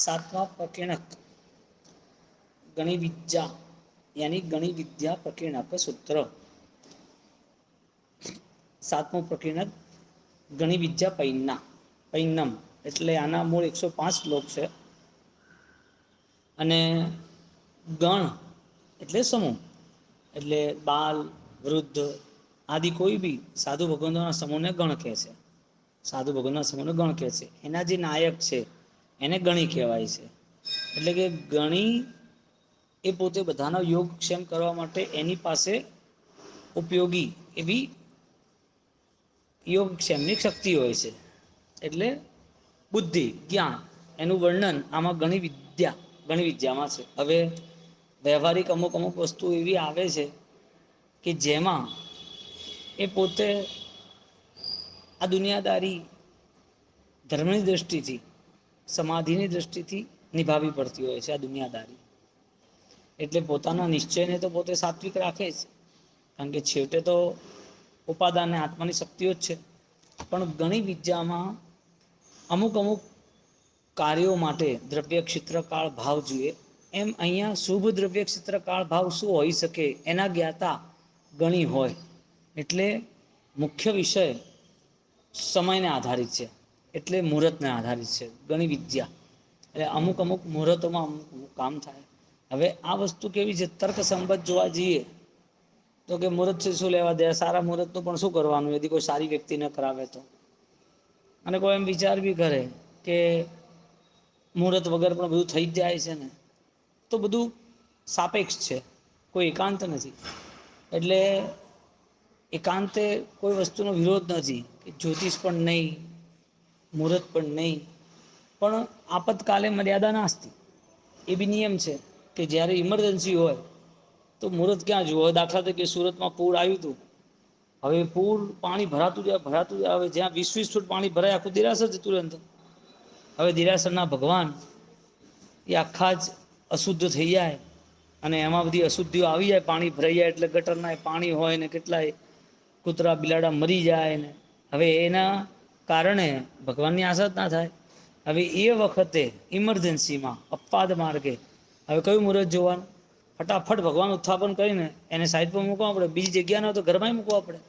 सातवां प्रकीर्णक गणि विद्या यानी गणि विद्या प्रकीर्णक सूत्र सातमું પ્રકીર્ણક ગણિ વિદ્યા પૈન્નમ એટલે આના મૂળ 105 શ્લોક છે અને ગણ એટલે સમૂહ એટલે બાલ વૃદ્ધ આદિ કોઈ બી સાધુ ભગવંતોના સમૂહને ગણ કહે છે. સાધુ ભગવાનના સમૂહને ગણ કહે છે. એના જે નાયક છે એને ગણી કહેવાય છે. એટલે કે ગણી એ પોતે બધાનો યોગક્ષેમ કરવા માટે એની પાસે ઉપયોગી એવી યોગક્ષેમની શક્તિ હોય છે. એટલે બુદ્ધિ જ્ઞાન એનું વર્ણન આમાં ગણિ વિદ્યામાં છે. હવે વ્યવહારિક અમુક વસ્તુ એવી આવે છે કે જેમાં એ પોતે આ દુનિયાદારી ધર્મની દૃષ્ટિથી સમાધિની દૃષ્ટિથી નિભાવવી પડતી હોય છે આ દુનિયાદારી. એટલે પોતાના નિશ્ચયને તો પોતે સાત્વિક રાખે જ, કારણ કે છેવટે તો ઉપાદાનને આત્માની શક્તિઓ જ છે. પણ ગણિ વિદ્યામાં અમુક કાર્યો માટે દ્રવ્ય ક્ષેત્રકાળ ભાવ જોઈએ. એમ અહીંયા શુભ દ્રવ્ય ક્ષેત્રકાળ ભાવ શું હોઈ શકે એના જ્ઞાતા ગણી હોય. એટલે મુખ્ય વિષય સમયને આધારિત છે. એટલે મુહૂર્તને આધારિત છે ગણિ વિદ્યા. એટલે અમુક મુહૂર્તોમાં અમુક કામ થાય. હવે આ વસ્તુ કેવી છે, તર્કસંગત જોવા જઈએ તો કે મુહૂર્ત છે શું લેવા દે, સારા મુહૂર્તનું પણ શું કરવાનું यदि કોઈ સારી વ્યક્તિ ન કરાવે તો. અને કોઈ એમ વિચાર બી કરે કે મુહૂર્ત વગર પણ બધું થઈ જ જાય છે ને, તો બધું સાપેક્ષ છે, કોઈ એકાંત નથી. એટલે એકાંતે કોઈ વસ્તુનો વિરોધ નથી કે જ્યોતિષ પણ નહીં, મુહૂર્ત પણ નહીં, પણ આપતકાલે મર્યાદા નાસ્તિ એ બી નિયમ છે કે જ્યારે ઇમરજન્સી હોય તો મુહૂર્ત ક્યાં જુઓ. દાખલા તરીકે સુરતમાં પૂર આવ્યું હતું. હવે પૂર પાણી ભરાતું જાય હવે જ્યાં 20-20 ફૂટ પાણી ભરાય આખું દેરાસર જતું રહે. હવે દેરાસરના ભગવાન એ આખા જ અશુદ્ધ થઈ જાય અને એમાં બધી અશુદ્ધિઓ આવી જાય. પાણી ભરાઈ જાય એટલે ગટરના પાણી હોય ને કેટલાય કૂતરા બિલાડા મરી જાય ને. હવે એના કારણે ભગવાનની આસા જ ના થાય. હવે એ વખતે ઇમરજન્સીમાં અપવાદ માર્ગે હવે કયું મુહૂર્ત જોવાનું, ફટાફટ ભગવાન ઉત્થાપન કરીને એને સાઈડ પર મૂકવા પડે. બીજી જગ્યા ના તો ઘરમાં મૂકવા પડે.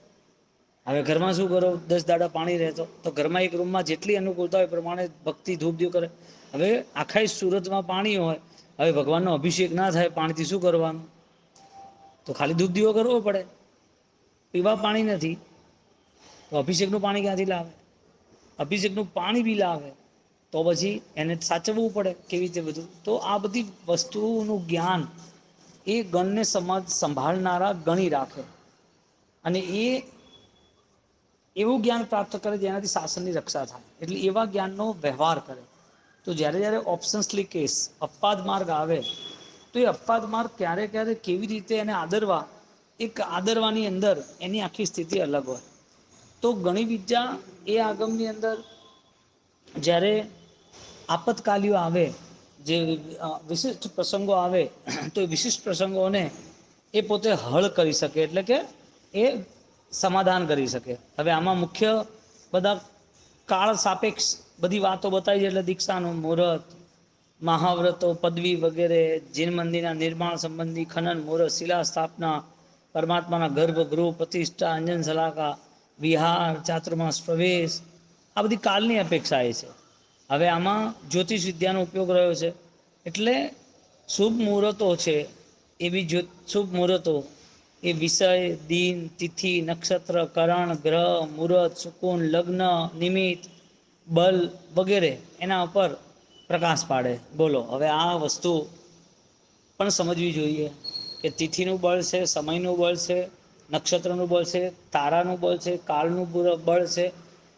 હવે ઘરમાં શું કરો, 10 દાડા પાણી રહેતો તો ઘરમાં એક રૂમમાં જેટલી અનુકૂળતા હોય એ પ્રમાણે ભક્તિ ધૂપ દીવો કરે. હવે આખા સુરતમાં પાણી હોય, હવે ભગવાનનો અભિષેક ના થાય પાણીથી શું કરવાનું, તો ખાલી ધૂપ દીવો કરવો પડે. પીવા પાણી નથી તો અભિષેકનું પાણી ક્યાંથી લાવે, અભિષેકનું પાણી બી લાવે તો પછી એને સાચવવું પડે કેવી રીતે બધું. તો આ બધી વસ્તુઓનું જ્ઞાન એ ગણને સંભાળનારા ગણી રાખે અને એ એવું જ્ઞાન પ્રાપ્ત કરે જેનાથી શાસનની રક્ષા થાય. એટલે એવા જ્ઞાનનો વ્યવહાર કરે. તો જ્યારે ઓપ્શન્સલી કેસ અપવાદ માર્ગ આવે તો એ અપવાદ માર્ગ ક્યારે કેવી રીતે એને આદરવા, એક આદરવાની અંદર એની આખી સ્થિતિ અલગ હોય. તો ગણિ વિદ્યા એ આગમની અંદર જ્યારે આપતકાલીઓ આવે, જે વિશિષ્ટ પ્રસંગો આવે તો એ વિશિષ્ટ પ્રસંગોને એ પોતે હળ કરી શકે, એટલે કે એ સમાધાન કરી શકે. હવે આમાં મુખ્ય બધા કાળ સાપેક્ષ બધી વાતો બતાવી છે. એટલે દીક્ષાનું મુહૂર્ત, મહાવ્રતો, પદવી વગેરે, જીન મંદિરના નિર્માણ સંબંધી ખનન મુહૂર્ત, શિલા સ્થાપના, પરમાત્માના ગર્ભગૃહ પ્રતિષ્ઠા, અંજન સલાકા, વિહાર, ચાતુર્માસ પ્રવેશ, આ બધી કાલની અપેક્ષા એ છે. હવે આમાં જ્યોતિષ વિદ્યાનો ઉપયોગ રહ્યો છે. એટલે શુભ મુહૂર્તો છે એવી શુભ મુહૂર્તો એ વિષય, દિન, તિથિ, નક્ષત્ર, કરણ, ગ્રહ, મુહૂર્ત, શુકુન, લગ્ન, નિમિત્ત, બલ વગેરે એના ઉપર પ્રકાશ પાડે. બોલો હવે આ વસ્તુ પણ સમજવી જોઈએ કે તિથિનું બળ છે, સમયનું બળ છે, નક્ષત્રનું બળ છે, તારાનું બળ છે, કાળનું બળ છે,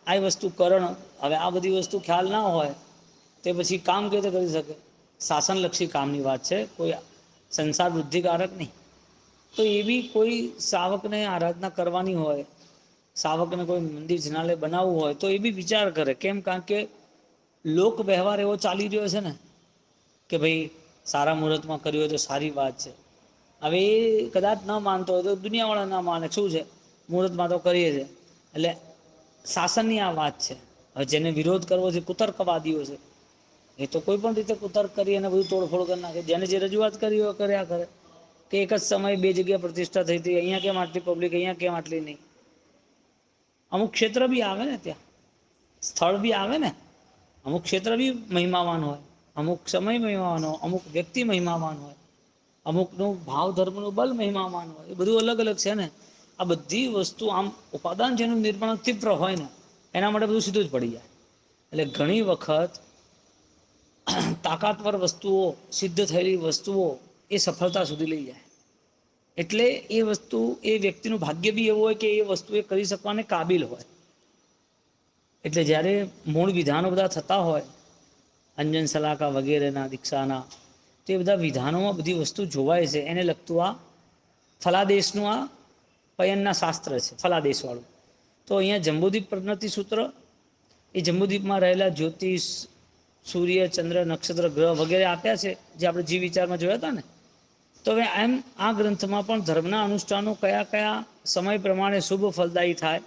આ વસ્તુ કરણ. હવે આ બધી વસ્તુ ખ્યાલ ના હોય તે પછી કામ કેવી રીતે કરી શકે. શાસનલક્ષી કામની વાત છે, કોઈ સંસાર વૃદ્ધિકારક નહીં. તો એવી કોઈ સાવકને આરાધના કરવાની હોય, સાવકને કોઈ મંદિર જનાલય બનાવવું હોય તો એ બી વિચાર કરે. કેમ? કારણ કે લોક વ્યવહાર એવો ચાલી રહ્યો છે ને કે ભાઈ સારા મુહૂર્તમાં કર્યું હોય તો સારી વાત છે. હવે એ કદાચ ન માનતો હોય તો દુનિયાવાળા ના માને. શું છે, મુહૂર્તમાં તો કરીએ છે. એટલે શાસનની આ વાત છે. હવે જેને વિરોધ કરવો છે કુતર્કવાદીઓ છે. એ તો કોઈ પણ રીતે કુતર્ક કરી અને બધું તોડફોડ કરી નાખે, જેને જે રજૂઆત કરી હોય કર્યા કરે કે એક જ સમયે બે જગ્યા પ્રતિષ્ઠા થઈ હતી, અહીંયા કેમ આટલી પબ્લિક, અહીંયા કેમ આટલી નહીં. અમુક ક્ષેત્ર બી આવે ને, ત્યાં સ્થળ બી આવે ને, અમુક ક્ષેત્ર બી મહિમાવાન હોય, અમુક સમય મહિમાવાન હોય, અમુક વ્યક્તિ મહિમાવાન હોય, અમુકનું ભાવ ધર્મનું બલ મહિમાવાન હોય, એ બધું અલગ અલગ છે ને. આ બધી વસ્તુ આમ ઉપાદાન જેનું નિર્માણ તીવ્ર હોય ને એના માટે બધું સીધું જ પડી જાય. એટલે ઘણી વખત તાકાતવર વસ્તુઓ, સિદ્ધ થયેલી વસ્તુઓ એ સફળતા સુધી લઈ જાય. એટલે એ વસ્તુ એ વ્યક્તિનું ભાગ્ય બી એવું હોય કે એ વસ્તુ એ કરી શકવાને કાબિલ હોય. એટલે જ્યારે મૂળ વિધાનો બધા થતા હોય, અંજન સલાકા વગેરેના દીક્ષાના, તો એ બધા વિધાનોમાં બધી વસ્તુ જોવાય છે. એને લગતું આ ફલાદેશનું આ પયનના શાસ્ત્ર છે, ફલાદેશવાળું. તો અહીંયા જંબુદીપ પ્રજ્ઞતિ સૂત્ર, એ જંબુદ્વીપમાં રહેલા જ્યોતિષ, સૂર્ય, ચંદ્ર, નક્ષત્ર, ગ્રહ વગેરે આપ્યા છે, જે આપણે જીવ વિચારમાં જોયા હતા ને. તો હવે એમ આ ગ્રંથમાં પણ ધર્મના અનુષ્ઠાનો કયા કયા સમય પ્રમાણે શુભ ફલદાયી થાય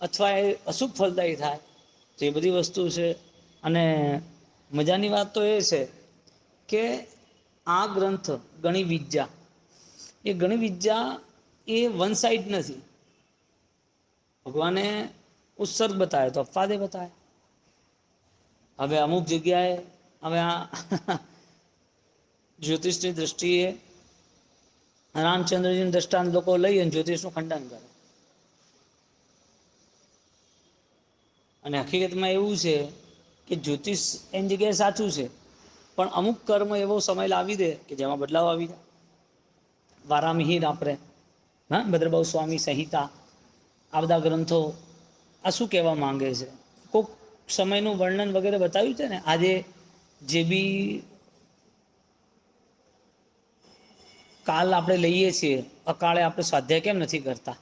અથવા એ અશુભ ફલદાયી થાય, તો એ બધી વસ્તુ છે. અને મજાની વાત તો એ છે કે આ ગ્રંથ ગણી વિદ્યા, એ ગણી વિદ્યા એ વન સાઇડ નથી. ભગવાને ઉત્સર્ગ બતાયો તો અપવાદે બતાયા. હવે અમુક જગ્યાએ હવે આ જ્યોતિષની દ્રષ્ટિએ રામચંદ્રજીનું દ્રષ્ટાંત લોકો લઈ અને જ્યોતિષનું ખંડન કરે. અને હકીકતમાં એવું છે કે જ્યોતિષ એની જગ્યાએ સાચું છે, પણ અમુક કર્મ એવો સમય લાવી દે કે જેમાં બદલાવ આવી જાય. વારામહીર આપણે હા ભદ્રબાહુ સ્વામી સંહિતા, આ બધા ગ્રંથો આ શું કહેવા માંગે છે? કોઈક સમયનું વર્ણન વગેરે બતાવ્યું છે ને. આજે જે બી કાલ આપણે લઈએ છીએ, અકાળે આપણે સ્વાધ્યાય કેમ નથી કરતા?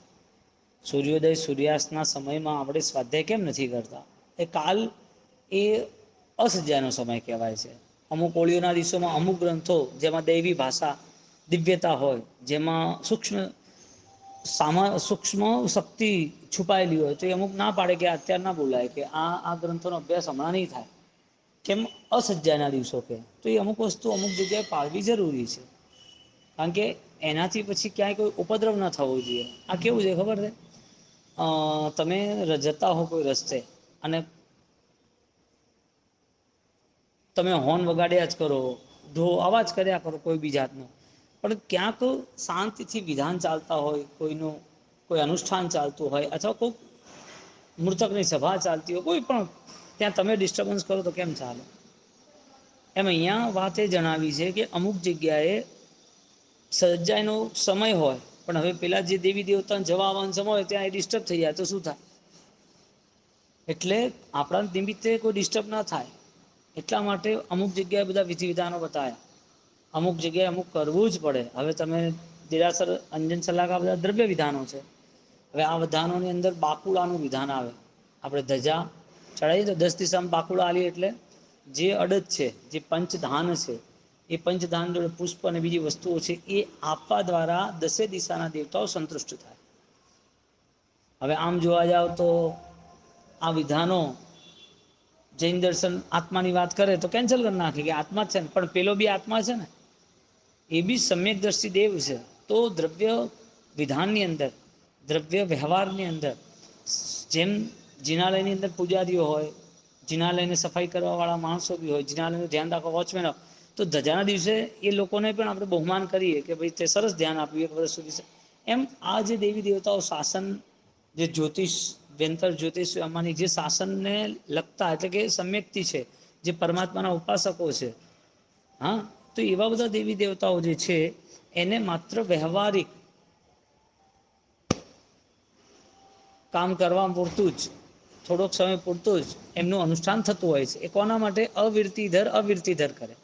સૂર્યોદય સૂર્યાસ્તના સમયમાં આપણે સ્વાધ્યાય કેમ નથી કરતા? એ કાલ એ અસજ્જાનો સમય કહેવાય છે. અમુક હોળીઓના દિવસોમાં અમુક ગ્રંથો જેમાં દૈવી ભાષા, દિવ્યતા હોય, જેમાં સૂક્ષ્મ શક્તિ છુપાયેલી હોય, તો એ અમુક ના પાડે કે અત્યાર ના બોલાય કે આ ગ્રંથોનો અભ્યાસ હમણાં નહીં થાય. કેમ? અસજ્જાના દિવસો કે તો એ અમુક વસ્તુ અમુક જગ્યાએ પાળવી જરૂરી છે. કારણ કે એનાથી પછી ક્યાંય કોઈ ઉપદ્રવ ના થવો જોઈએ. આ કેવું છે ખબર છે? તમે જતા હો કોઈ રસ્તે અને તમે હોર્ન વગાડ્યા જ કરો, અવાજ કર્યા કરો કોઈ બી જાતનો, પણ ક્યાંક શાંતિથી વિધાન ચાલતા હોય, કોઈનું કોઈ અનુષ્ઠાન ચાલતું હોય, અથવા કોઈ મૃતકની સભા ચાલતી હોય, કોઈ પણ ત્યાં તમે ડિસ્ટર્બન્સ કરો તો કેમ ચાલે? એમ અહીંયા વાત એ જણાવી છે કે અમુક જગ્યાએ સજ્જાયનો સમય હોય, પણ હવે પેલા જે દેવી દેવતાને જવા આવવાનો સમય હોય ત્યાં એ ડિસ્ટર્બ થઈ જાય તો શું થાય? એટલે આપણા નિમિત્તે કોઈ ડિસ્ટર્બ ના થાય એટલા માટે અમુક જગ્યાએ બધા વિધિ વિધાનો બતાવ્યા. અમુક જગ્યાએ અમુક કરવું જ પડે. હવે તમે દેરાસર, અંજન સલાકા બધા દ્રવ્ય વિધાનો છે. હવે આ વિધાનોની અંદર બાકુળાનું વિધાન આવે. આપણે ધજા ચડાવીએ તો 10 દિશામાં બાકુડા આલીએ એટલે જે અડદ છે, જે પંચધાન છે, એ પંચધાન જોડે પુષ્પ અને બીજી વસ્તુઓ છે, એ આપવા દ્વારા 10 દિશાના દેવતાઓ સંતુષ્ટ થાય. હવે આમ જોવા જાવ તો આ વિધાનો જૈન દર્શન આત્માની વાત કરે તો કેન્સલ કરી નાખે કે આત્મા જ છે ને, પણ પેલો બી આત્મા છે ને, એ બી સમ્યક દ્રષ્ટિ દેવ છે. તો દ્રવ્ય વિધાનની અંદર, દ્રવ્ય વ્યવહારની અંદર, જેમ જિનાલયની અંદર પૂજારીઓ હોય, જિનાલયને સફાઈ કરવાવાળા માણસો બી હોય, જિનાલયનું ધ્યાન રાખવા વોચમેન હોય, તો ધજાના દિવસે એ લોકોને પણ આપણે બહુમાન કરીએ કે ભાઈ તે સરસ ધ્યાન આપ્યું એક વર્ષ સુધી. એમ આ જે દેવી દેવતાઓ શાસન, જે જ્યોતિષ વ્યંતર જ્યોતિષ આમાંની જે શાસનને લગતા એટલે કે સમ્યક્તિ છે, જે પરમાત્માના ઉપાસકો છે, હા, તો એવા બધા દેવી દેવતાઓ જે છે એને માત્ર વ્યવહારિક કામ કરવા પૂરતું જ, થોડોક સમય પૂરતું જ એમનું અનુષ્ઠાન થતું હોય છે. એ કોના માટે? અવિરતિધર અવિરતિધર કરે.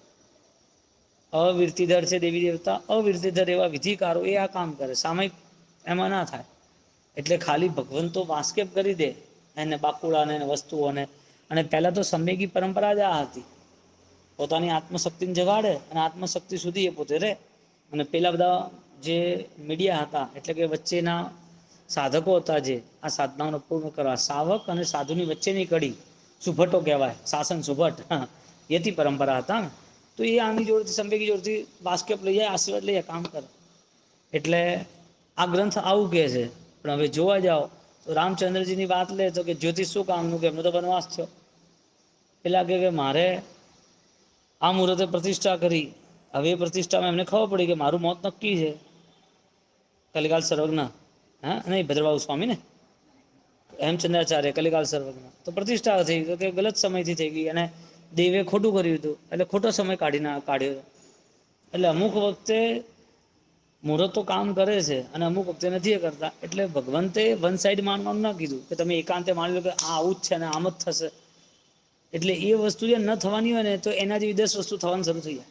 અવિરતિધર છે દેવી દેવતા, અવિરતિધર એવા વિધિકારો એ આ કામ કરે. સામાયિક એમાં ના થાય. એટલે ખાલી ભગવંતો વાસ્કેપ કરી દે એને બાકુળાને વસ્તુઓને. અને પહેલા તો સંવેગી પરંપરા જ આ હતી. પોતાની આત્મશક્તિને જગાડે અને આત્મશક્તિ સુધી એ પોતે રહે. અને પેલા બધા જે મીડિયા હતા એટલે કે વચ્ચેના સાધકો હતા, જે આ સાધનાઓને પૂર્ણ કરવા, સાવક અને સાધુની વચ્ચેની કડી સુભટ્ટો કહેવાય, શાસન સુભટ્ટ. યતિ પરંપરા હતા ને, તો એ આની જોડેથી સંવેગી જોડેથી બાસ્કેટ લઈ જાય, આશીર્વાદ લઈ જાય, કામ કરે. એટલે આ ગ્રંથ આવું કહે છે. પણ હવે જોવા જાવ તો રામચંદ્રજીની વાત લે તો કે જ્યોતિષ શું કામનું, કે એમનો તો વનવાસ થયો. પેલા કે મારે આ મુહૂર્તે પ્રતિષ્ઠા કરી. હવે એ પ્રતિષ્ઠામાં એમને ખબર પડી કે મારું મોત નક્કી છે. કલિકાલ સર્વજ્ઞ, હા નહીં ભદ્રબાહુ સ્વામી ને હેમચંદ્રાચાર્ય કલિકાલ સર્વજ્ઞ, તો પ્રતિષ્ઠા થઈ તો કે ગલત સમયથી થઈ ગઈ, અને દેવે ખોટું કર્યું હતું એટલે ખોટો સમય કાઢ્યો. એટલે અમુક વખતે મુહૂર્ત તો કામ કરે છે અને અમુક વખતે નથી કરતા. એટલે ભગવંતે વન સાઈડ માનવાનું ના કીધું કે તમે એકાંતે માની લો કે આ આવું જ છે ને આમ જ થશે. એટલે એ વસ્તુ જે ન થવાની હોય ને તો એના જેવી 10 વસ્તુ થવાનું શરૂ થઈ જાય.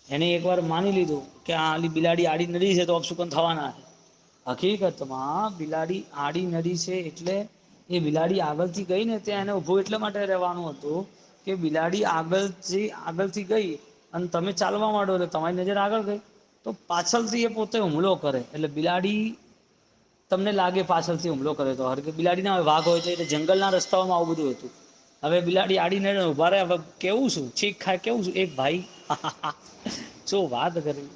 એને એક વાર માની લીધું કે આ બિલાડી આડી નડી છે તો અપશુકન થવાના છે. હકીકતમાં બિલાડી આડી નડી છે એટલે એ બિલાડી આગળથી ગઈ ને ત્યાં એને ઉભું એટલા માટે રહેવાનું હતું કે બિલાડી આગળથી ગઈ અને તમે ચાલવા માંડો એટલે તમારી નજર આગળ ગઈ તો પાછળથી એ પોતે હુમલો કરે. એટલે બિલાડી તમને લાગે પાછળથી હુમલો કરે તો કે બિલાડી ના વાઘ હોય તો એટલે જંગલના રસ્તાઓમાં આવું બધું હતું. હવે બિલાડી આડીને ઉભા રહે, હવે કેવું છું છીક ખાય કેવું છું એક ભાઈ શું વાત કરી.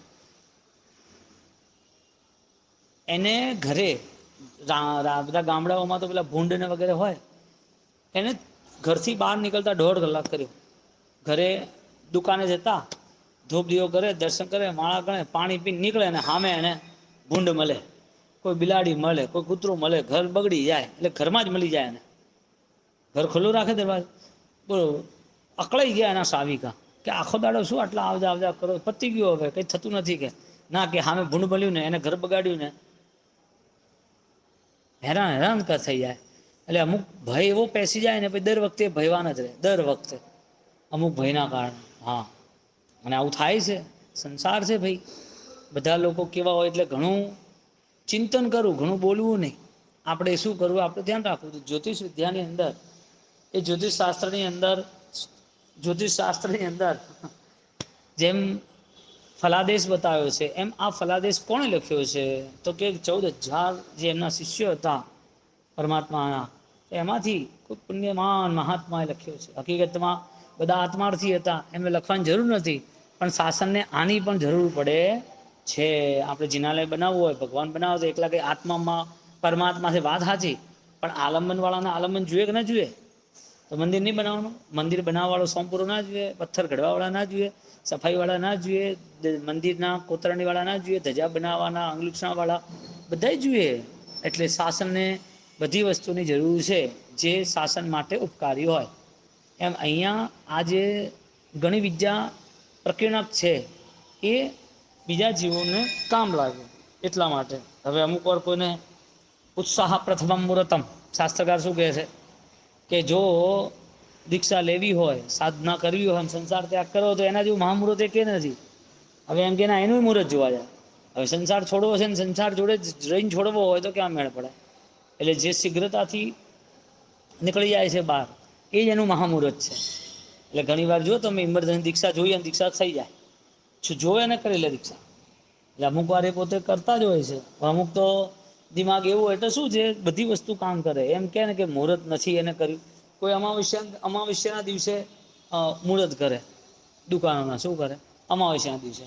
એને ઘરે બધા ગામડાઓમાં તો પેલા ભૂંડને વગેરે હોય, એને ઘરથી બહાર નીકળતા 1.5 કલાક કર્યો. ઘરે દુકાને જતા, ધૂપ દીવો કરે, દર્શન કરે, માળા ગણે, પાણી પીને નીકળે ને સામે એને ભૂંડ મળે, કોઈ બિલાડી મળે, કોઈ કૂતરું મળે, ઘર બગડી જાય એટલે ઘરમાં જ મળી જાય એને. ઘર ખુલ્લું રાખે દરવાજો, બોલો અકળાઈ ગયા એના સાવિકા કે આખો દાડો શું આટલા આવજા કરો, પતી ગયો હવે કંઈ થતું નથી. કે ના કે સામે ભૂંડ મળ્યું ને એને ઘર બગાડ્યું ને હેરાન થઈ જાય. એટલે અમુક ભય એવો પેસી જાય ને દર વખતે ભયવાન જ રહે, દર વખતે અમુક ભયના કારણે. હા, અને આવું થાય છે, સંસાર છે ભાઈ. બધા લોકો કેવા હોય એટલે ઘણું ચિંતન કરવું, ઘણું બોલવું નહીં. આપણે શું કરવું આપણે ધ્યાન રાખવું. જ્યોતિષ વિદ્યાની અંદર એ જ્યોતિષશાસ્ત્રની અંદર જેમ ફલાદેશ બતાવ્યો છે એમ આ ફલાદેશ કોણે લખ્યો છે તો કે 14,000 જે એમના શિષ્યો હતા પરમાત્માના, એમાંથી કોઈ પુણ્યમાન મહાત્માએ લખ્યો છે. હકીકતમાં બધા આત્માર્થી હતા, એમને લખવાની જરૂર નથી, પણ શાસનને આની પણ જરૂર પડે છે. આપણે જિનાલય બનાવવું હોય, ભગવાન બનાવો તો એકલા કે આત્મામાં પરમાત્મા છે વાત સાચી, પણ આલંબન વાળાને આલંબન જોઈએ કે ના જોઈએ? તો મંદિર નહીં બનાવવાનું? મંદિર બનાવવા વાળો સોમપુરો ના જોઈએ, પથ્થર ઘડવા વાળા ના જોઈએ, સફાઈ વાળા ના જોઈએ, મંદિરના કોતરણી વાળા ના જોઈએ, ધજા બનાવવાના અંગલુક્ષણ વાળા બધા જોઈએ. એટલે શાસનને બધી વસ્તુની જરૂર છે જે શાસન માટે ઉપકારી હોય. એમ અહીંયા આ જે ગણિ વિદ્યા પ્રકીર્ણક છે એ બીજા જીવોને કામ લાગે એટલા માટે. હવે અમુક વાર કોઈને ઉત્સાહ પ્રથમમ મુહૂર્તમ શાસ્ત્રકાર શું કહે છે કે જો દીક્ષા લેવી હોય, સાધના કરવી હોય, સંસાર ત્યાગ કરવો તો એના જેવું મહામુહૂર્ત કે નથી. હવે એમ કે એનું મુહૂર્ત જોવા જાય. હવે સંસાર છોડવો છે ને સંસાર જોડે રહીને છોડવો હોય તો ક્યાં મેળ પડે? એટલે જે શીઘ્રતાથી નીકળી જાય છે બહાર એ જ એનું મહામુહૂર્ત છે. એટલે ઘણી વાર જો તમે ઇમરજન્સી દીક્ષા જોઈએ ને દીક્ષા થઈ જાય, જોવે ને કરી લે દીક્ષા. એટલે અમુક વાર એ પોતે કરતા જ હોય છે. અમુક તો દિમાગ એવું હોય તો શું છે બધી વસ્તુ કામ કરે. એમ કે ને કે મુહૂર્ત નથી એને કર્યું. કોઈ અમાવસ્યાના દિવસે મુહૂર્ત કરે, દુકાનોના શું કરે અમાવસ્યાના દિવસે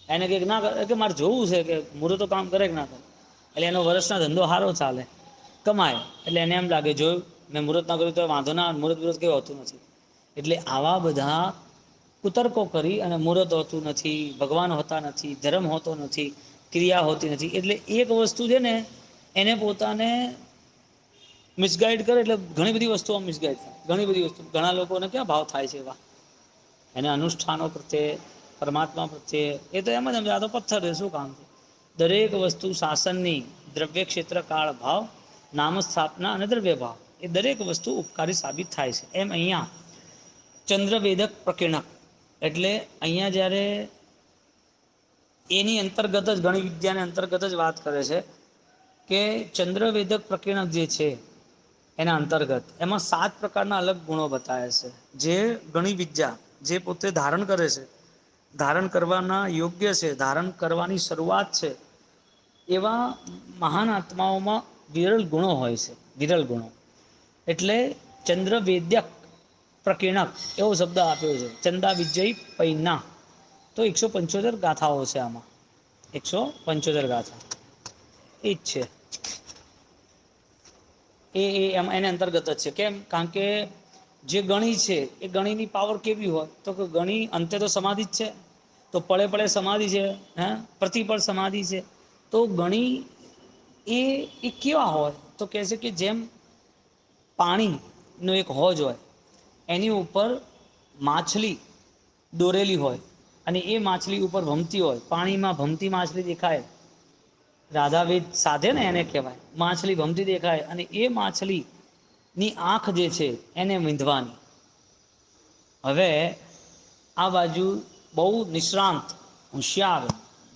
એને કંઈક ના કરે કે મારે જોવું છે કે મુહૂર્ત તો કામ કરે કે ના કરે. એટલે એનો વર્ષના ધંધો સારો ચાલે, કમાય. એટલે એને એમ લાગે જોયું મેં મુહૂર્ત ના કર્યું તો વાંધો ના, મુહૂર્ત કંઈ હોતું નથી. એટલે આવા બધા કુતર્કો કરી અને મુહૂર્ત હોતું નથી, ભગવાન હોતા નથી, ધર્મ હોતો નથી, ક્રિયા હોતી નથી. એટલે એક વસ્તુ છે ને એને પોતાને મિસગાઈડ કરે એટલે ઘણી બધી વસ્તુઓ મિસગાઈડ થાય. ઘણી બધી વસ્તુ ઘણા લોકોને ક્યાં ભાવ થાય છે એવા એને અનુષ્ઠાનો પ્રત્યે, પરમાત્મા પ્રત્યે એ તો એમ જ સમજે આ તો પથ્થર છે શું કામ છે. દરેક વસ્તુ શાસનની દ્રવ્ય ક્ષેત્ર કાળ ભાવ નામ સ્થાપના અને દ્રવ્ય ભાવ એ દરેક વસ્તુ ઉપકારી સાબિત થાય છે. એમ અહીંયા ચંદ્રવેદક પ્રકીર્ણક એટલે અહીંયા જ્યારે એની અંતર્ગત જ ગણિત વિદ્યાની અંતર્ગત જ વાત કરે છે કે ચંદ્રવેદક પ્રકીર્ણક જે છે એના અંતર્ગત એમાં 7 પ્રકારના અલગ ગુણો બતાવે છે જે ગણિત વિદ્યા જે પોતે ધારણ કરે છે, ધારણ કરવાના યોગ્ય છે, ધારણ કરવાની શરૂઆત છે, એવા મહાન આત્માઓમાં વિરલ ગુણો હોય છે. વિરલ ગુણો એટલે ચંદ્રવેદ્યક પ્રકીર્ણક એવો શબ્દ આપ્યો છે. ચંદા વિજય પૈના તો 175 ગાથાઓ છે આમાં. 175 ગાથા એ જ છે. એને અંતર્ગત જ છે. કેમ? કારણ કે જે ગણી છે એ ગણીની પાવર કેવી હોય તો કે ગણી અંતે તો સમાધિ જ છે. તો પળે પળે સમાધિ છે, હે પ્રતિપળ સમાધિ છે. તો ગણી એ કેવા હોય તો કહે છે કે જેમ પાણીનો એક હોજ હોય, એની ઉપર માછલી દોરેલી હોય અને એ માછલી ઉપર ભમતી હોય, પાણીમાં ભમતી માછલી દેખાય, રાધાવેદ સાધે ને એને કહેવાય. માછલી ભમતી દેખાય અને એ માછલીની આંખ જે છે એને વીંધવાની. હવે આ બાજુ બહુ નિષ્ણાંત, હોશિયાર,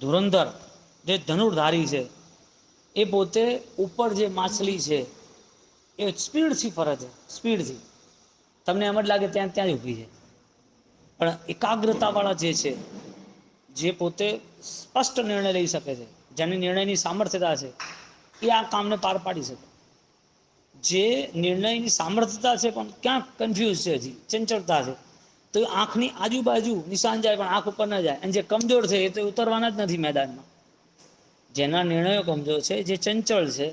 ધુરંધર જે ધનુર્ધારી છે એ પોતે ઉપર જે માછલી છે એ સ્પીડથી ફરે છે. સ્પીડથી તમને એમ જ લાગે ત્યાં જ ઊભી છે, પણ એકાગ્રતા વાળા જે છે, જે પોતે સ્પષ્ટ નિર્ણય લઈ શકે છે, જેની નિર્ણયની સામર્થ્યતા છે, એ આ કામને પાર પાડી શકે. જે નિર્ણયની સામર્થ્યતા છે પણ ક્યાંક કન્ફ્યુઝ છે, હજી ચંચળતા છે, તો આંખની આજુબાજુ નિશાન જાય પણ આંખ ઉપર ના જાય. અને જે કમજોર છે એ તો ઉતરવાના જ નથી મેદાનમાં. જેના નિર્ણયો કમજોર છે, જે ચંચળ છે,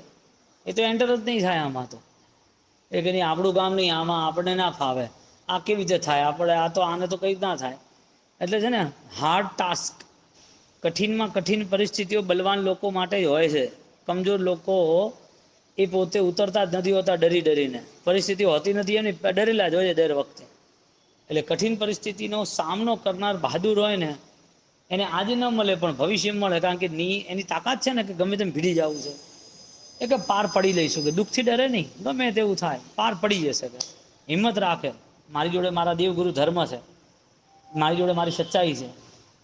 એ તો એન્ટર જ નહીં થાય આમાં. તો એ કે નહીં આપણું કામ નહીં, આમાં આપણને ના ફાવે, આ કેવી રીતે થાય, આપણે આ તો આને તો કંઈ જ ના થાય. એટલે છે ને હાર્ડ ટાસ્ક, કઠિનમાં કઠિન પરિસ્થિતિઓ બલવાન લોકો માટે જ હોય છે. કમજોર લોકો એ પોતે ઉતરતા જ નથી હોતા, ડરી ડરીને. પરિસ્થિતિ હોતી નથી એની ડરેલા જ હોય છે દર વખતે. એટલે કઠિન પરિસ્થિતિનો સામનો કરનાર બહાદુર હોય ને એને આજે ન મળે પણ ભવિષ્ય મળે. કારણ કે એની તાકાત છે ને કે ગમે તેમ ભીડી જવું છે, એ કે પાર પડી લઈશું, કે દુઃખથી ડરે નહીં, ગમે તેવું થાય પાર પડી જશે, કે હિંમત રાખે. મારી જોડે મારા દેવગુરુ ધર્મ છે, મારી જોડે મારી સચ્ચાઈ છે,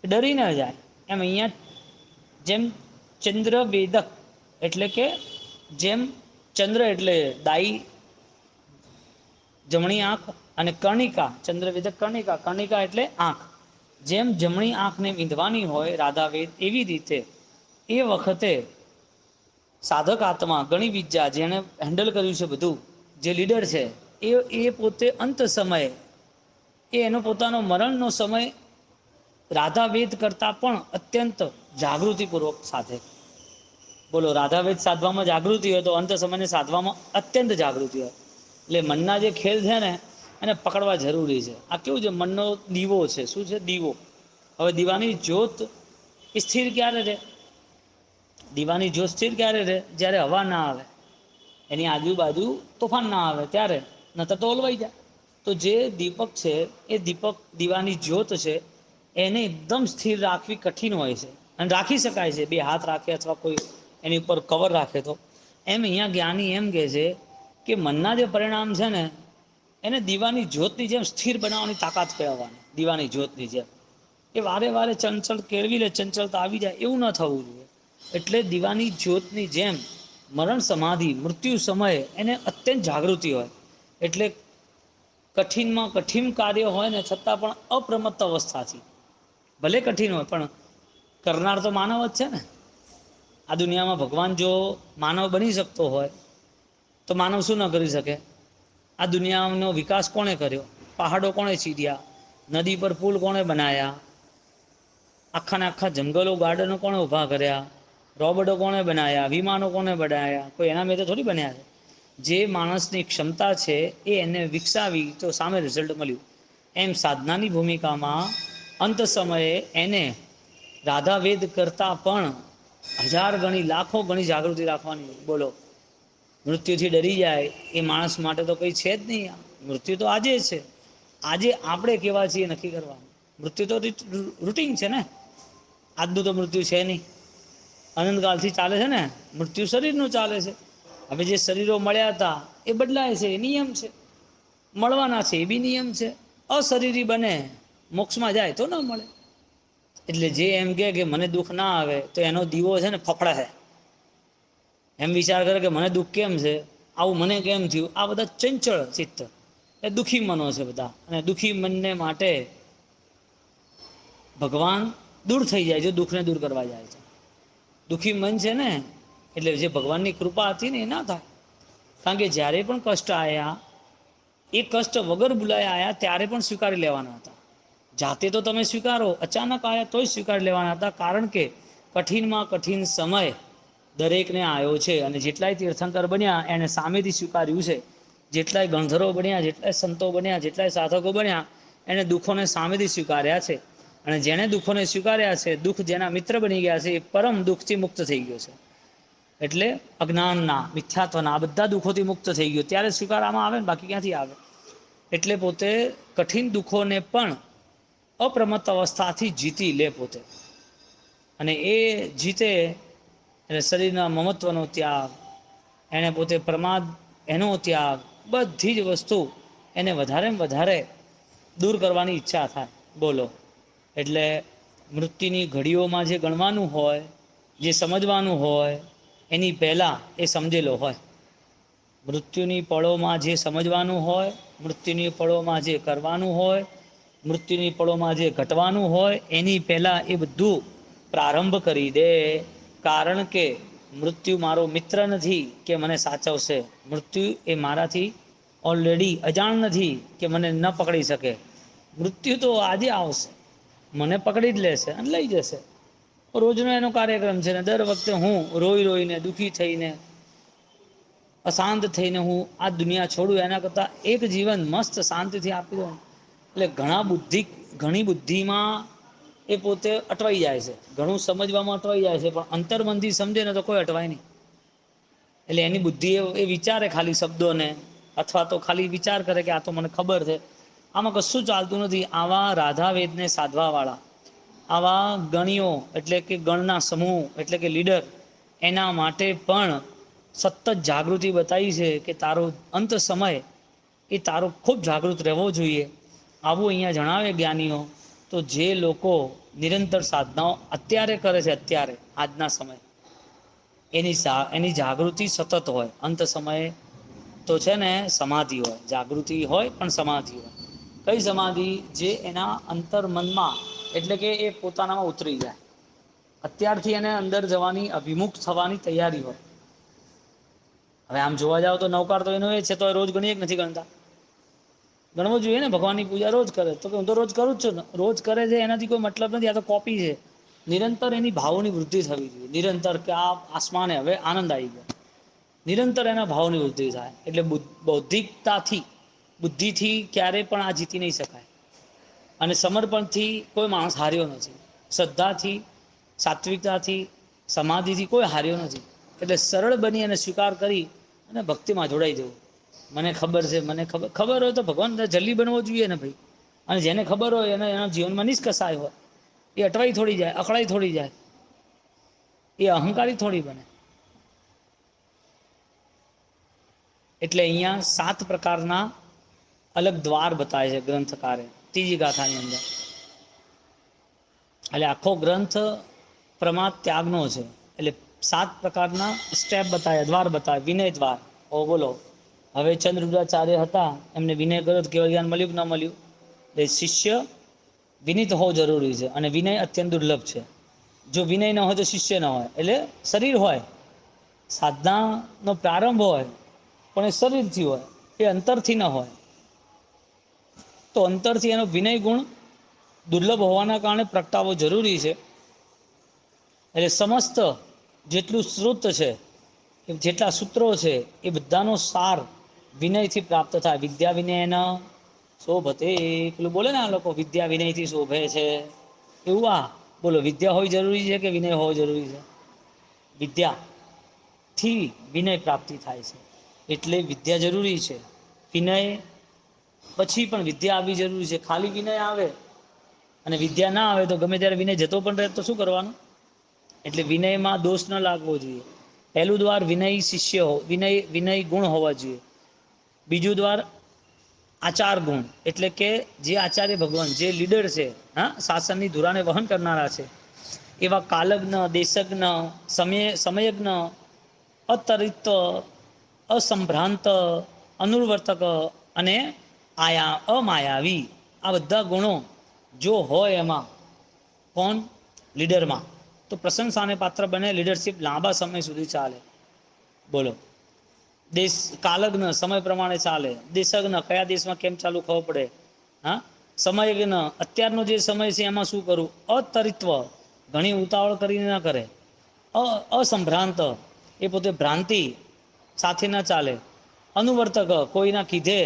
એ ડરી ન જાય. એમ અહીંયા જેમ ચંદ્ર વેદક એટલે કે જેમ ચંદ્ર એટલે દાઈ જમણી આંખ અને કર્ણિકા, ચંદ્રવેદક કર્ણિકા, કર્ણિકા એટલે આંખ. જેમ જમણી આંખને વિંધવાની હોય રાધાવેદ, એવી રીતે એ વખતે સાધક આત્મા ગણી વિદ્યા જેણે હેન્ડલ કર્યું છે બધું, જે લીડર છે, એ પોતે અંત સમયે એનો પોતાનો મરણનો સમય રાધાવેદ કરતાં પણ અત્યંત જાગૃતિપૂર્વક સાધે. બોલો, રાધાવેદ સાધવામાં જાગૃતિ હોય તો અંત સમયને સાધવામાં અત્યંત જાગૃતિ હોય. એટલે મનના જે ખેલ છે ને એને પકડવા જરૂરી છે. આ કેવું છે, મનનો દીવો છે. શું છે? દીવો. હવે દીવાની જ્યોત સ્થિર ક્યારે રહે? દીવાની જ્યોત સ્થિર ક્યારે રહે? જ્યારે હવા ના આવે, એની આજુબાજુ તોફાન ના આવે ત્યારે, નતર તો ઓલવાઈ જાય. તો જે દીપક છે એ દીપક, દીવાની જ્યોત છે, એને એકદમ સ્થિર રાખવી કઠિન હોય છે. અને રાખી શકાય છે, બે હાથ રાખે અથવા કોઈ એની ઉપર કવર રાખે તો. એમ અહીંયા જ્ઞાની એમ કહે છે કે મનના જે પરિણામ છે ને એને દીવાની જ્યોતની જેમ સ્થિર બનાવવાની તાકાત કેળવવાની. દીવાની જ્યોતની જેમ એ વારે વારે ચંચળ કેળવી લે, ચંચળતા આવી જાય, એવું ન થવું જોઈએ. એટલે દીવાની જ્યોતની જેમ મરણ સમાધિ, મૃત્યુ સમયે એને અત્યંત જાગૃતિ હોય. એટલે કઠિનમાં કઠિન કાર્ય હોય ને છતાં પણ અપ્રમત્ત અવસ્થાથી, ભલે કઠિન હોય પણ કરનાર તો માનવ જ છે ને. આ દુનિયામાં ભગવાન જો માનવ બની શકતો હોય તો માનવ શું ન કરી શકે? આ દુનિયાનો વિકાસ કોણે કર્યો? પહાડો કોણે ચીર્યા? નદી પર પુલ કોણે બનાયા? આખાને આખા જંગલો, ગાર્ડનો કોણે ઊભા કર્યા? રોબોટો કોણે બનાયા? વિમાનો કોણે બનાયા? કોઈ એના મેં તો થોડી બન્યા છે. જે માણસની ક્ષમતા છે એ એને વિકસાવી તો સામે રિઝલ્ટ મળ્યું. એમ સાધનાની ભૂમિકામાં અંત સમયે એને રાધાવેદ કરતાં પણ હજાર ગણી, લાખો ગણી જાગૃતિ રાખવાની. બોલો, મૃત્યુથી ડરી જાય એ માણસ માટે તો કંઈ છે જ નહીં. મૃત્યુ તો આજે છે. આજે આપણે કેવા છીએ નક્કી કરવાનું. મૃત્યુ તો રૂટીન છે ને. આજનું તો મૃત્યુ છે નહીં, અનંતકાલથી ચાલે છે ને. મૃત્યુ શરીરનું ચાલે છે. હવે જે શરીરો મળ્યા હતા એ બદલાય છે, એ નિયમ છે. મળવાના છે એ બી નિયમ છે. અશરીરી બને, મોક્ષમાં જાય તો ન મળે. એટલે જે એમ કે મને દુઃખ ના આવે તો એનો દીવો છે ને ફફડે છે. એમ વિચાર કરે કે મને દુઃખ કેમ છે, આવું મને કેમ થયું. આ બધા ચંચળ ચિત્ત, એ દુઃખી મનો છે બધા. અને દુઃખી મનને માટે ભગવાન દૂર થઈ જાય છે, દુઃખને દૂર કરવા જાય છે. દુઃખી મન છે ને એટલે જે ભગવાનની કૃપા હતી ને એ ના થાય. કારણ કે જ્યારે પણ કષ્ટ આવ્યા એ કષ્ટ વગર બોલાયા આવ્યા ત્યારે પણ સ્વીકારી લેવાના હતા. જાતે તો તમે સ્વીકારો, અચાનક આવ્યા તોય સ્વીકારી લેવાના હતા, કારણ કે કઠિનમાં કઠિન સમય દરેકને આવ્યો છે. અને જેટલાય તીર્થંકર બન્યા એને સામેથી સ્વીકાર્યું છે. જેટલાય ગણધરો બન્યા, જેટલાય સંતો બન્યા, જેટલાય સાધકો બન્યા, એને દુઃખોને સામેથી સ્વીકાર્યા છે. અને જેણે દુઃખોને સ્વીકાર્યા છે, દુઃખ જેના મિત્ર બની ગયા છે, એ પરમ દુઃખથી મુક્ત થઈ ગયો છે. એટલે અજ્ઞાનના, મિથ્યાત્વના આ બધા દુઃખોથી મુક્ત થઈ ગયો ત્યારે સ્વીકારવામાં આવે ને, બાકી ક્યાંથી આવે. એટલે પોતે કઠિન દુઃખોને પણ અપ્રમત્ત અવસ્થાથી જીતી લે પોતે. અને એ જીતે એટલે શરીરના મમત્વનો ત્યાગ, એને પોતે પ્રમાદ એનો ત્યાગ, બધી જ વસ્તુ એને વધારે ને વધારે દૂર કરવાની ઈચ્છા થાય. બોલો. એટલે મૃત્યુની ઘડીઓમાં જે ગણવાનું હોય, જે સમજવાનું હોય, એની પહેલાં એ સમજેલો હોય. મૃત્યુની પળોમાં જે સમજવાનું હોય, મૃત્યુની પળોમાં જે કરવાનું હોય, મૃત્યુની પળોમાં જે ઘટવાનું હોય, એની પહેલાં એ બધું પ્રારંભ કરી દે. કારણ કે મૃત્યુ મારો મિત્ર નથી કે મને સાચવશે. મૃત્યુ એ મારાથી ઓલરેડી અજાણ નથી કે મને ન પકડી શકે. મૃત્યુ તો આજે આવશે, મને પકડી જ લેશે અને લઈ જશે. રોજનો એનો કાર્યક્રમ છે ને દર વખતે હું રોઈ રોઈને, દુઃખી થઈને, અશાંત થઈને હું આ દુનિયા છોડું એના કરતાં એક જીવન મસ્ત શાંતિથી આપી દઉં. એટલે ઘણી બુદ્ધિમાં એ પોતે અટવાઈ જાય છે, ઘણું સમજવામાં અટવાઈ જાય છે, પણ અંતર્મનથી સમજે ને તો કોઈ અટવાય નહીં. એટલે એની બુદ્ધિ એ વિચારે ખાલી શબ્દોને, અથવા તો ખાલી વિચાર કરે કે આ તો મને ખબર છે. આમાં કશું ચાલતું નથી. આવા રાધા વેદને સાધવાવાળા, આવા ગણીઓ એટલે કે ગણના સમૂહ એટલે કે લીડર, એના માટે પણ સતત જાગૃતિ બતાવી છે કે તારો અંત સમય એ તારો ખૂબ જાગૃત રહેવો જોઈએ. આવું અહીંયા જણાવે જ્ઞાનીઓ. તો જે લોકો નિરંતર સાધનાઓ અત્યારે કરે છે, અત્યારે આજના સમય, એની જાગૃતિ સતત હોય. અંત સમયે તો છે ને સમાધિ હોય, જાગૃતિ હોય પણ સમાધિ હોય. કઈ સમાધિ? જે એના અંતર્મનમાં એટલે કે એ પોતાનામાં ઉતરી જાય. અત્યારથી એને અંદર જવાની, અભિમુખ થવાની તૈયારી હોય. હવે આમ જોવા જાવ તો નવકાર તો એનો એ છે, તો રોજ ગણીએ કે નથી ગણતા? ગણવો જોઈએ ને. ભગવાનની પૂજા રોજ કરે તો કે હું તો રોજ કરું જ છું ને. રોજ કરે છે એનાથી કોઈ મતલબ નથી, આ તો કોપી છે. નિરંતર એની ભાવોની વૃદ્ધિ થવી જોઈએ. નિરંતર કે આ આસમાને હવે આનંદ આવી ગયો, નિરંતર એના ભાવની વૃદ્ધિ થાય. એટલે બૌદ્ધિકતાથી, બુદ્ધિથી ક્યારેય પણ આ જીતી નહીં શકાય. અને સમર્પણથી કોઈ માણસ હાર્યો નથી. શ્રદ્ધાથી, સાત્વિકતાથી, સમાધિથી કોઈ હાર્યો નથી. એટલે સરળ બની અને સ્વીકાર કરી અને ભક્તિમાં જોડાઈ જવું. મને ખબર છે, મને ખબર હોય તો ભગવાન જલ્દી બનવો જોઈએ ને ભાઈ. અને જેને ખબર હોય એને એના જીવનમાં નિષ્કસાય હોય, એ અટવાઈ થોડી જાય, અકળાઈ થોડી જાય, એ અહંકારી થોડી બને. એટલે અહીંયા 7 પ્રકારના અલગ દ્વાર બતાવે છે ગ્રંથકારે ત્રીજી ગાથાની અંદર. એટલે આખો ગ્રંથ પ્રમાદ ત્યાગનો છે. એટલે 7 પ્રકારના સ્ટેપ બતાવ્યા, દ્વાર બતાવ્યા. વિનય દ્વાર. ઓ બોલો. હવે ચંદ્રવૃદાચાર્ય હતા, એમને વિનય કર્યો, કેવળ જ્ઞાન મળ્યું કે ન મળ્યું? એ શિષ્ય વિનિત હોવો જરૂરી છે, અને વિનય અત્યંત દુર્લભ છે. જો વિનય ન હોય તો શિષ્ય ન હોય. એટલે શરીર હોય, સાધનાનો પ્રારંભ હોય, પણ એ શરીરથી હોય, એ અંતરથી ન હોય. તો અંતરથી એનો વિનય ગુણ દુર્લભ હોવાના કારણે પ્રગટાવવો જરૂરી છે. એટલે સમસ્ત જેટલું શ્રુત છે, જેટલા સૂત્રો છે, એ બધાનો સાર વિનયથી પ્રાપ્ત થાય. વિદ્યા વિનયના શોભતે. પેલું બોલે ને આ લોકો, વિદ્યા વિનયથી શોભે છે. એવું આ બોલો. વિદ્યા હોવી જરૂરી છે કે વિનય હોવો જરૂરી છે? વિદ્યાથી વિનય પ્રાપ્તિ થાય છે. એટલે વિદ્યા જરૂરી છે. વિનય પછી પણ વિદ્યા આવવી જરૂરી છે. ખાલી વિનય આવે અને વિદ્યા ના આવે તો ગમે ત્યારે વિનય જતો પણ રહે તો શું કરવાનું? એટલે વિનયમાં દોષ ન લાગવો જોઈએ. પહેલું દ્વાર વિનય શિષ્ય વિનય ગુણ હોવા જોઈએ. બીજું દ્વાર આચાર ગુણ, એટલે કે જે આચાર્ય ભગવાન, જે લીડર છે, હા, શાસનની ધુરાને વહન કરનારા છે, એવા કાલજ્ઞ, દેશજ્ઞ, સમયજ્ઞ, અતરિક્ત, અસંભ્રાંત, અનુર્વર્તક અને અમાયાવી, આ બધા ગુણો જો હોય એમાં, કોણ? લીડરમાં, તો પ્રશંસાને પાત્ર બને. લીડરશિપ લાંબા સમય સુધી ચાલે. બોલો. દેશ કાલજ્ઞ સમય પ્રમાણે ચાલે, દેશજ્ઞ કયા દેશમાં કેમ ચાલુ ખબર પડે, હા સમયજ્ઞ અત્યારનો જે સમય છે એમાં શું કરવું, અતરિત્વ ઘણી ઉતાવળ કરીને ના કરે, અસંભ્રાંત એ પોતે ભ્રાંતિ સાથે ના ચાલે, અનુવર્તક કોઈના કીધે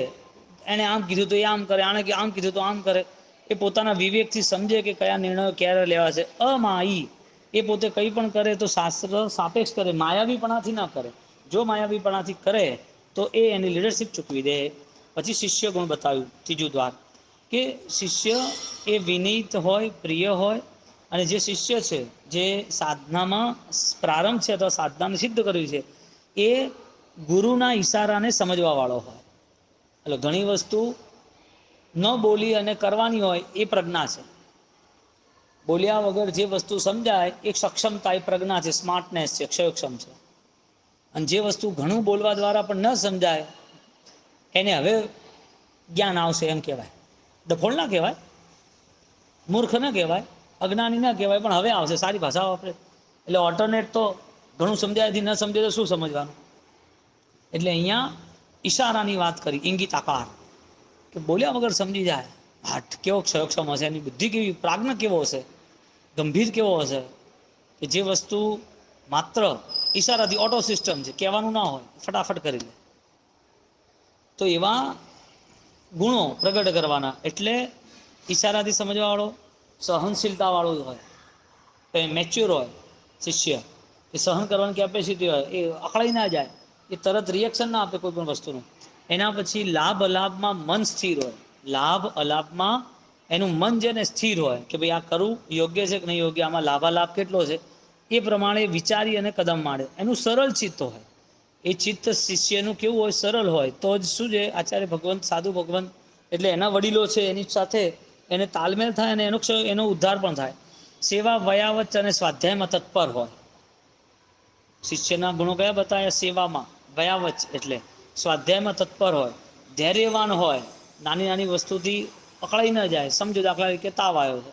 એને આમ કીધું તો એ આમ કરે, આણે આમ કીધું તો આમ કરે, એ પોતાના વિવેકથી સમજે કે કયા નિર્ણયો ક્યારે લેવા છે. અમાયી એ પોતે કંઈ પણ કરે તો શાસ્ત્ર સાપેક્ષ કરે, માયાવીપણાથી ના કરે. જો માયાવીપણાથી કરે તો એ એની લીડરશિપ ચૂકવી દે. પછી શિષ્ય ગુણ બતાવ્યું ત્રીજું દ્વાર, કે શિષ્ય એ વિનીત હોય, પ્રિય હોય, અને જે શિષ્ય છે જે સાધનામાં પ્રારંભ છે અથવા સાધનાને સિદ્ધ કર્યું છે એ ગુરુના ઈશારાને સમજવા વાળો હોય. એટલે ઘણી વસ્તુ ન બોલી અને કરવાની હોય એ પ્રજ્ઞા છે. બોલ્યા વગર જે વસ્તુ સમજાય એ સક્ષમતા, એ પ્રજ્ઞા છે, સ્માર્ટનેસ છે, ક્ષયક્ષમ છે. અને જે વસ્તુ ઘણું બોલવા દ્વારા પણ ન સમજાય એને હવે જ્ઞાન આવશે એમ કહેવાય. ડફોળ ના કહેવાય, મૂર્ખ ના કહેવાય, અજ્ઞાની ના કહેવાય, પણ હવે આવશે, સારી ભાષા વાપરે. એટલે ઓલ્ટરનેટ તો ઘણું સમજાયથી ન સમજે તો શું સમજવાનું. એટલે અહીંયા ઈશારાની વાત કરી, ઇંગિત આકાર, કે બોલ્યા વગર સમજી જાય. હાટ કેવો ક્ષયક્ષમ હશે, એની બુદ્ધિ કેવી, પ્રાજ્ઞ કેવો હશે, ગંભીર કેવો હશે, કે જે વસ્તુ માત્ર ઈશારાથી ઓટો સિસ્ટમ છે, કહેવાનું ના હોય ફટાફટ કરી લે. તો એવા ગુણો પ્રગટ કરવાના. એટલે ઈશારાથી સમજવા વાળો, સહનશીલતા વાળો જ હોય, તો એ મેચ્યોર હોય શિષ્ય, એ સહન કરવાની કેપેસિટી હોય, એ અકળાઈ ના જાય, એ તરત રિએક્શન ના આપે કોઈ પણ વસ્તુનું. એના પછી લાભ અલાભમાં મન સ્થિર હોય, લાભ અલાભમાં એનું મન છે ને સ્થિર હોય, કે ભાઈ આ કરવું યોગ્ય છે કે નહીં યોગ્ય, આમાં લાભાલાભ કેટલો છે, એ પ્રમાણે વિચારી અને કદમ માંડે. એનું સરળ ચિત્ત હોય, એ ચિત્ત શિષ્યનું કેવું હોય, સરળ હોય. તો જ શું છે, આચાર્ય ભગવંત, સાધુ ભગવંત એટલે એના વડીલો છે એની સાથે એને તાલમેલ થાય અને એનો ઉદ્ધાર પણ થાય. સેવા વયાવચ અને સ્વાધ્યાયમાં તત્પર હોય. શિષ્યના ગુણો કયા બતાવ્યા, સેવામાં વયાવચ એટલે સ્વાધ્યાયમાં તત્પર હોય, ધૈર્યવાન હોય, નાની નાની વસ્તુથી પકડાઈ ન જાય. સમજો દાખલા તરીકે તાવ આવ્યો છે,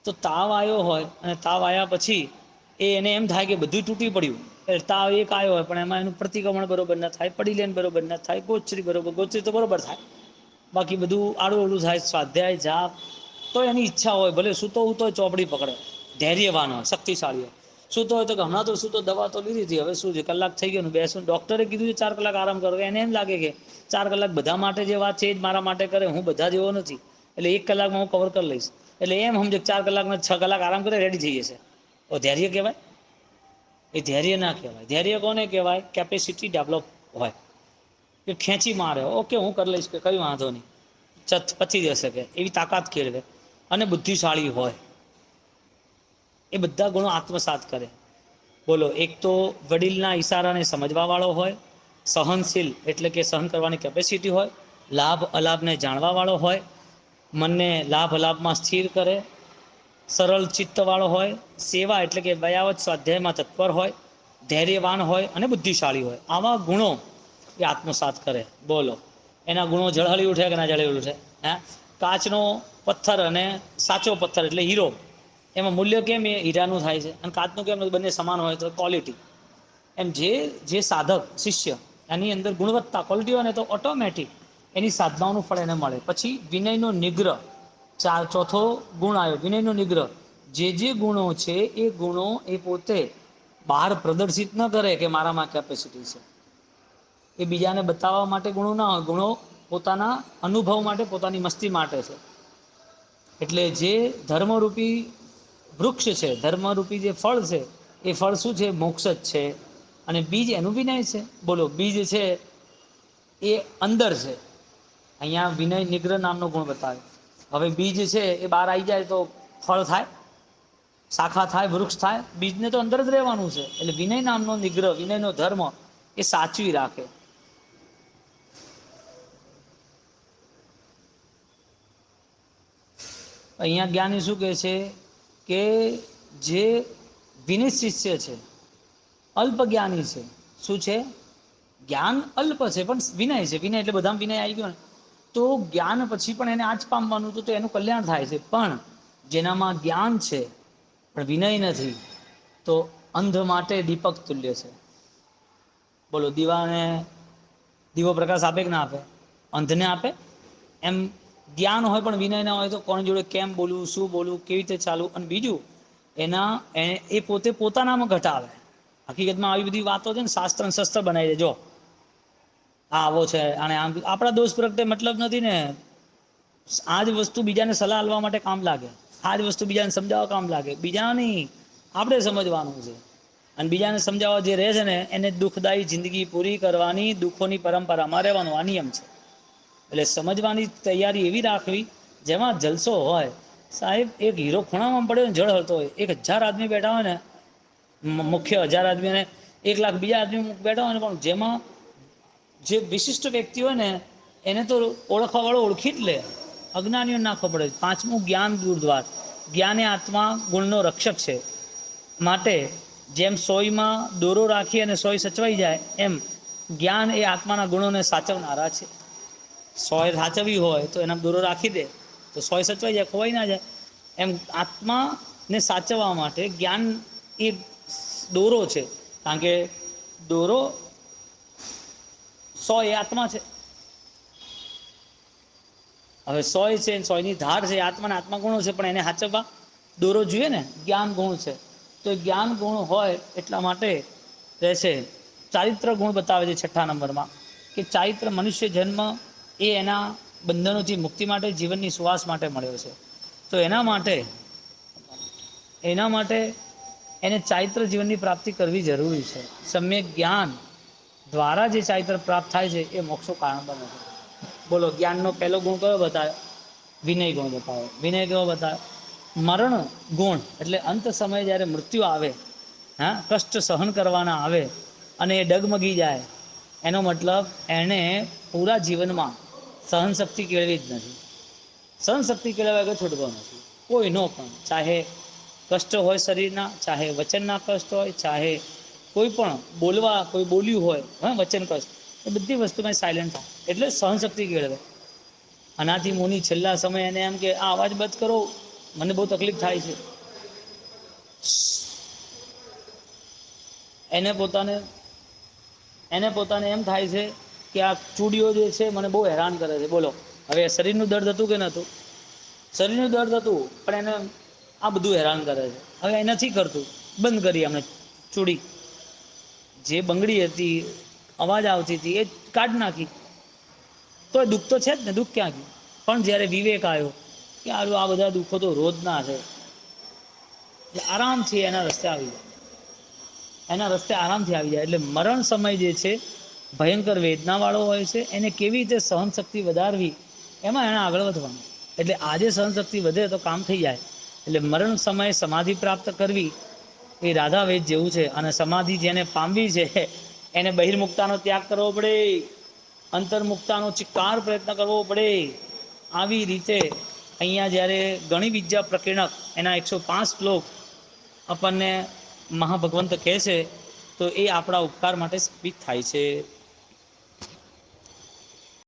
તો તાવ આવ્યો હોય અને તાવ આવ્યા પછી એને એમ થાય કે બધું તૂટી પડ્યું. તાવ એક આવ્યો હોય પણ એમાં એનું પ્રતિક્રમણ બરોબર ન થાય, પડી લેન બરોબર ન થાય, ગોચરી બરોબર, ગોચરી તો બરોબર થાય, બાકી બધું આડું અવળું થાય. સ્વાધ્યાય જાપ તો એની ઈચ્છા હોય, ભલે સૂતો ઉતો ચોપડી પકડે, ધૈર્યવાન હોય, શક્તિશાળી હોય. સૂતો હોય તો કે હમણાં તો સૂતો, દવા તો લીધી હતી, હવે શું છે, કલાક થઈ ગયો બેસું, ડૉક્ટરે કીધું છે 4 કલાક આરામ કરો. એને એમ લાગે કે 4 કલાક બધા માટે જે વાત છે એ જ મારા માટે કરે, હું બધા જેવો નથી, એટલે 1 કલાકમાં હું કવર કરી લઈશ. એટલે એમ સમજે 4 કલાકમાં 6 કલાક આરામ કરે રેડી થઈ જશે. તો ધૈર્ય કહેવાય? એ ધૈર્ય ના કહેવાય. ધૈર્ય કોને કહેવાય? કેપેસિટી ડેવલપ હોય, કે ખેંચી મારે, ઓકે હું કરી લઈશ, કે કઈ વાંધો નહીં, પચી જશે, કે એવી તાકાત કેળવે. અને બુદ્ધિશાળી હોય, એ બધા ગુણો આત્મસાત કરે. બોલો, એક તો વડીલના ઈશારાને સમજવા વાળો હોય, સહનશીલ એટલે કે સહન કરવાની કેપેસિટી હોય, લાભ અલાભને જાણવા વાળો હોય, મનને લાભ અલાભમાં સ્થિર કરે, સરળ ચિત્તવાળો હોય, સેવા એટલે કે વયાવત સ્વાધ્યાયમાં તત્પર હોય, ધૈર્યવાન હોય અને બુદ્ધિશાળી હોય. આવા ગુણો એ આત્મસાત કરે. બોલો, એના ગુણો ઝળહળી ઉઠે કે ના ઝળહળી ઉઠે? હે, કાચનો પથ્થર અને સાચો પથ્થર એટલે હીરો, એમાં મૂલ્ય કેમ એ હીરાનું થાય છે, અને કાચનું કેમ બંને સમાન હોય તો ક્વોલિટી. એમ જે સાધક શિષ્ય એની અંદર ગુણવત્તા ક્વોલિટી હોય ને તો ઓટોમેટિક એની સાધનાઓનું ફળ એને મળે. પછી વિનયનો નિગ્રહ, ચોથો ગુણ આવ્યો, વિનયનો નિગ્રહ. જે ગુણો છે એ ગુણો એ પોતે બહાર પ્રદર્શિત ન કરે કે મારામાં કેપેસિટી છે. એ બીજાને બતાવવા માટે ગુણો ના હોય, ગુણો પોતાના અનુભવ માટે, પોતાની મસ્તી માટે છે. એટલે જે ધર્મરૂપી વૃક્ષ છે, ધર્મરૂપી જે ફળ છે, એ ફળ શું છે? મોક્ષ જ છે. અને બીજ એનું વિનય છે. બોલો, બીજ છે એ અંદર છે. અહીંયા વિનય નિગ્રહ નામનો ગુણ બતાવે. હવે બીજ છે એ બહાર આવી જાય તો ફળ થાય, શાખા થાય, વૃક્ષ થાય? બીજને તો અંદર જ રહેવાનું છે. એટલે વિનય નામનો નિગ્રહ, વિનયનો ધર્મ એ સાચવી રાખે. અહીંયા જ્ઞાની શું કહે છે કે જે વિનિત શિષ્ય છે, અલ્પ જ્ઞાની છે. શું છે? જ્ઞાન અલ્પ છે પણ વિનય છે. વિનય એટલે બધામાં વિનય આવી ગયો ને, તો જ્ઞાન પછી પણ એને આ જ પામવાનું હતું, તો એનું કલ્યાણ થાય છે. પણ જેનામાં જ્ઞાન છે પણ વિનય નથી, તો અંધ માટે દીપક તુલ્ય છે. બોલો, દીવાને દીવો પ્રકાશ આપે કે ના આપે? અંધને આપે. એમ જ્ઞાન હોય પણ વિનય ના હોય તો કોની જોડે કેમ બોલવું, શું બોલવું, કેવી રીતે ચાલવું. અને બીજું એ પોતે પોતાનામાં ઘટાવે. હકીકતમાં આવી બધી વાતો છે ને શાસ્ત્ર શસ્ત્ર બનાવી દે. જો આ આવો છે અને આમ આપણા દોષ પ્રગટે મતલબ નથી ને. આજ વસ્તુ બીજાને સલાહ આપવા માટે કામ લાગે. આજ વસ્તુ બીજાને સમજાવવા કામ લાગે. બીજા નહીં, આપણે સમજવાનું છે. અને બીજાને સમજાવવા જે રહે છે ને એને દુઃખદાયી જિંદગી પૂરી કરવાની દુઃખોની પરંપરામાં રહેવાનું આ નિયમ છે. એટલે સમજવાની તૈયારી એવી રાખવી જેમાં જલસો હોય. સાહેબ એક હીરો ખૂણામાં પડ્યો ને જળ હળતો હોય, 1000 આદમી બેઠા હોય ને, મુખ્ય 1000 આદમી અને 1,00,000 બીજા આદમી બેઠા હોય ને, પણ જેમાં જે વિશિષ્ટ વ્યક્તિ હોય ને એને તો ઓળખવા વાળો ઓળખી જ લે. અજ્ઞાનીઓને ના ખબર પડે. પાંચમું જ્ઞાન દૂરદ્વાર. જ્ઞાન એ આત્મા ગુણનો રક્ષક છે. માટે જેમ સોયમાં દોરો રાખી અને સોય સચવાઈ જાય એમ જ્ઞાન એ આત્માના ગુણોને સાચવનારા છે. સોય સાચવવી હોય તો એના દોરો રાખી દે તો સોય સચવાઈ જાય, ખોવાઈ ના જાય. એમ આત્માને સાચવવા માટે જ્ઞાન એ દોરો છે. કારણ કે દોરો સોય એ આત્મા છે. હવે સોય છે, સોયની ધાર છે, આત્માના આત્મા ગુણો છે, પણ એને સાચવવા દોરો જોઈએ ને. જ્ઞાન ગુણ છે તો જ્ઞાન ગુણ હોય એટલા માટે રહેશે. ચારિત્ર ગુણ બતાવે છે 6થા નંબરમાં કે ચારિત્ર મનુષ્ય જન્મ એ એના બંધનોથી મુક્તિ માટે, જીવનની સુવાસ માટે મળ્યો છે. તો એના માટે એને ચારિત્ર જીવનની પ્રાપ્તિ કરવી જરૂરી છે. સમ્યક જ્ઞાન દ્વારા જે ચારિત્ર પ્રાપ્ત થાય છે એ મોક્ષનું કારણ બને છે. બોલો, જ્ઞાનનો પહેલો ગુણ કયો બતાવ્યો? વિનય ગુણ બતાવ્યો. વિનય કેવો બતાવ્યો? મરણ ગુણ એટલે અંત સમયે જ્યારે મૃત્યુ આવે, કષ્ટ સહન કરવાના આવે અને એ ડગમગી જાય, એનો મતલબ એણે પૂરા જીવનમાં સહનશક્તિ કેળવી જ નથી. સહનશક્તિ કેળવ્યા વગર છૂટકો નથી કોઈનો પણ. ચાહે કષ્ટ હોય શરીરના, ચાહે વચનના કષ્ટ હોય, ચાહે કોઈ પણ કોઈ બોલ્યું હોય વચન કષ્ટ, એ બધી વસ્તુમાં સાયલેન્ટ થાય એટલે સહનશક્તિ કેળવે. આનાથી મુનિ છેલ્લા સમય એને એમ કે આ અવાજ બંધ કરો, મને બહુ તકલીફ થાય છે. એને પોતાને એમ થાય છે કે આ ચૂડીઓ જે છે મને બહુ હેરાન કરે છે. બોલો, હવે શરીરનું દર્દ હતું કે નહોતું? શરીરનું દર્દ હતું, પણ એને આ બધું હેરાન કરે છે. હવે એ નથી કરતું, બંધ કરી અમે ચૂડી. જે બંગડી હતી, અવાજ આવતી હતી, એ કાઢ નાખી. તો દુઃખ તો છે જ ને, દુઃખ ક્યાં ગયું? પણ જ્યારે વિવેક આવ્યો કે આ બધા દુઃખો તો રોજ ના છે, એટલે આરામથી એના રસ્તે આવી જાય. એટલે મરણ સમય જે છે ભયંકર વેદના વાળો હોય છે. એને કેવી રીતે સહનશક્તિ વધારવી એમાં એને આગળ વધવાનું. એટલે આજે સહનશક્તિ વધે તો કામ થઈ જાય. એટલે મરણ સમયે સમાધિ પ્રાપ્ત કરવી એ રાધાવેદ જેવું છે. અને સમાધિ જેને પામવી છે એને બહિર્મુખતાનો ત્યાગ કરવો પડે, અંતર્મુક્તાનો ચિક્કાર પ્રયત્ન કરવો પડે. આવી રીતે અહીંયા જ્યારે ગણિ વિદ્યા પ્રકીર્ણક એના 105 શ્લોક આપણને મહાભગવંત કહે છે તો એ આપણા ઉપકાર માટે સાબિત થાય છે.